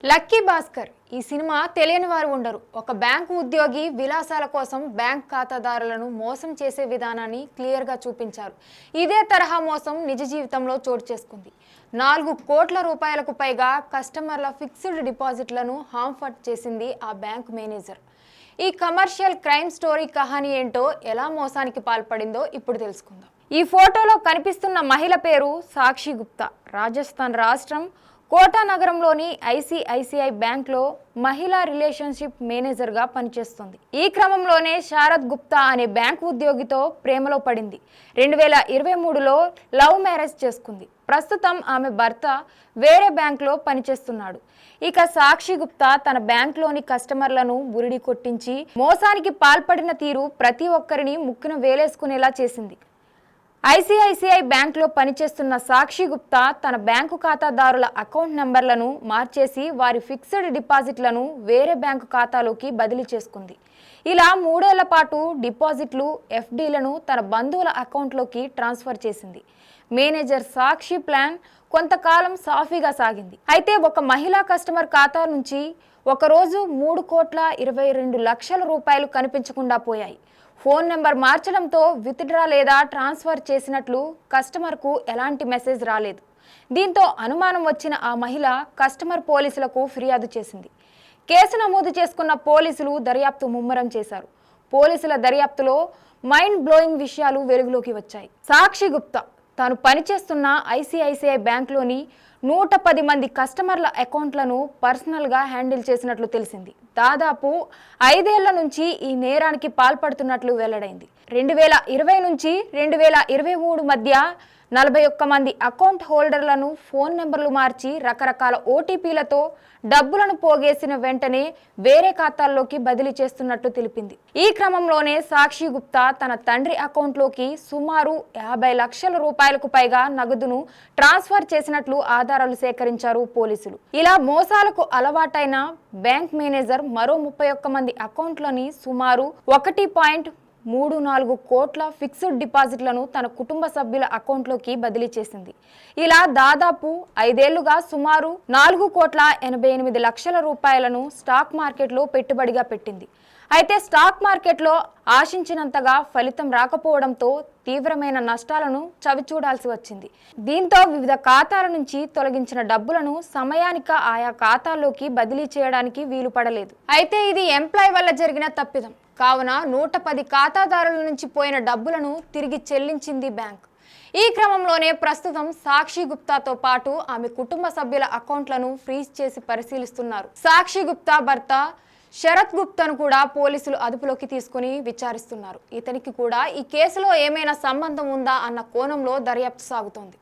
Lucky Bhaskar ఈ cinema తెలియని వారు ఉండరు. ఒక బ్యాంకు ఉద్యోగి విలాసాల కోసం బ్యాంక్ ఖాతాదారులను మోసం చేసే విధానాన్ని క్లియర్గా చూపించారు. ఇదే తరహా మోసం నిజ జీవితంలో చోటు చేసుకుంది. 4 కోట్ల రూపాయలకు పైగా కస్టమర్ల ఫిక్స్డ్ డిపాజిట్లను హాంఫర్ట్ చేసింది ఆ బ్యాంక్ మేనేజర్. ఈ కమర్షియల్ క్రైమ్ స్టోరీ కహాని ఏంటో, ఎలా మోసానికి పాల్పడిందో ఇప్పుడు తెలుసుకుందాం. ఈ ఫోటోలో కనిపిస్తున్న మహిళ పేరు సాక్షి గుప్తా. రాజస్థాన్ రాష్ట్రం కోటా నగరంలోని ఐసిఐసిఐ బ్యాంక్లో మహిళా రిలేషన్షిప్ మేనేజర్గా పనిచేస్తుంది. ఈ క్రమంలోనే శారద్ గుప్తా అనే బ్యాంకు ఉద్యోగితో ప్రేమలో పడింది. 2023లో లవ్ మ్యారేజ్ చేసుకుంది. ప్రస్తుతం ఆమె భర్త వేరే బ్యాంక్లో పనిచేస్తున్నాడు. ఇక సాక్షి గుప్తా తన బ్యాంక్లోని కస్టమర్లను బురిడి కొట్టించి మోసానికి పాల్పడిన తీరు ప్రతి ఒక్కరిని ముక్కున వేలేసుకునేలా చేసింది. ఐసిఐసిఐ బ్యాంక్లో పనిచేస్తున్న సాక్షి గుప్తా తన బ్యాంకు ఖాతాదారుల అకౌంట్ నెంబర్లను మార్చేసి వారి ఫిక్స్డ్ డిపాజిట్లను వేరే బ్యాంకు ఖాతాలోకి బదిలీ చేసుకుంది. ఇలా 3 ఏళ్ల పాటు డిపాజిట్లు, ఎఫ్డీలను తన బంధువుల అకౌంట్లోకి ట్రాన్స్ఫర్ చేసింది. మేనేజర్ సాక్షి ప్లాన్ కొంతకాలం సాఫీగా సాగింది. అయితే ఒక మహిళా కస్టమర్ ఖాతా నుంచి ఒకరోజు 3,22,00,000 రూపాయలు కనిపించకుండా పోయాయి. ఫోన్ నెంబర్ మార్చడంతో విత్డ్రా లేదా ట్రాన్స్ఫర్ చేసినట్లు కస్టమర్కు ఎలాంటి మెసేజ్ రాలేదు. దీంతో అనుమానం వచ్చిన ఆ మహిళ కస్టమర్ పోలీసులకు ఫిర్యాదు చేసింది. కేసు నమోదు చేసుకున్న పోలీసులు దర్యాప్తు ముమ్మరం చేశారు. పోలీసుల దర్యాప్తులో మైండ్ బ్లోయింగ్ విషయాలు వెలుగులోకి వచ్చాయి. సాక్షి గుప్తా తాను పనిచేస్తున్న ఐసిఐసిఐ బ్యాంక్లోని 110 మంది కస్టమర్ల అకౌంట్లను పర్సనల్గా హ్యాండిల్ చేసినట్లు తెలిసింది. దాదాపు 5 ఏళ్ల నుంచి ఈ నేరానికి పాల్పడుతున్నట్లు వెల్లడైంది. 2020 నుంచి 2023 మధ్య 41 మంది అకౌంట్ హోల్డర్లను ఫోన్ నెంబర్లు మార్చి రకరకాల ఓటీపీలతో డబ్బులను పోగేసిన వెంటనే వేరే ఖాతాల్లోకి బదిలీ చేస్తున్నట్టు తెలిపింది. ఈ క్రమంలోనే సాక్షి గుప్తా తన తండ్రి అకౌంట్లోకి సుమారు 50 లక్షల రూపాయలకు పైగా నగదును ట్రాన్స్ఫర్ చేసినట్లు ఆధారాలు సేకరించారు పోలీసులు. ఇలా మోసాలకు అలవాటైన బ్యాంక్ మేనేజర్ మరో 31 మంది అకౌంట్లని సుమారు 1.34 కోట్ల ఫిక్స్డ్ డిపాజిట్లను తన కుటుంబ సభ్యుల అకౌంట్లోకి బదిలీ చేసింది. ఇలా దాదాపు 5 ఏళ్లుగా సుమారు 4,88,00,000 రూపాయలను స్టాక్ మార్కెట్లో పెట్టుబడిగా పెట్టింది. అయితే స్టాక్ మార్కెట్లో ఆశించినంతగా ఫలితం రాకపోవడంతో తీవ్రమైన నష్టాలను చవిచూడాల్సి వచ్చింది. దీంతో వివిధ ఖాతాల నుంచి తొలగించిన డబ్బులను సమయానికి ఆయా ఖాతాల్లోకి బదిలీ చేయడానికి వీలు పడలేదు. అయితే ఇది ఎంప్లాయ్ వల్ల జరిగిన తప్పిదం కావున 110 ఖాతాదారుల నుంచి పోయిన డబ్బులను తిరిగి చెల్లించింది బ్యాంక్. ఈ క్రమంలోనే ప్రస్తుతం సాక్షి గుప్తాతో పాటు ఆమె కుటుంబ సభ్యుల అకౌంట్లను ఫ్రీజ్ చేసి పరిశీలిస్తున్నారు. సాక్షి గుప్తా భర్త శరత్ గుప్తాను కూడా పోలీసులు అదుపులోకి తీసుకుని విచారిస్తున్నారు. ఇతనికి కూడా ఈ కేసులో ఏమైనా సంబంధం ఉందా అన్న కోణంలో దర్యాప్తు సాగుతోంది.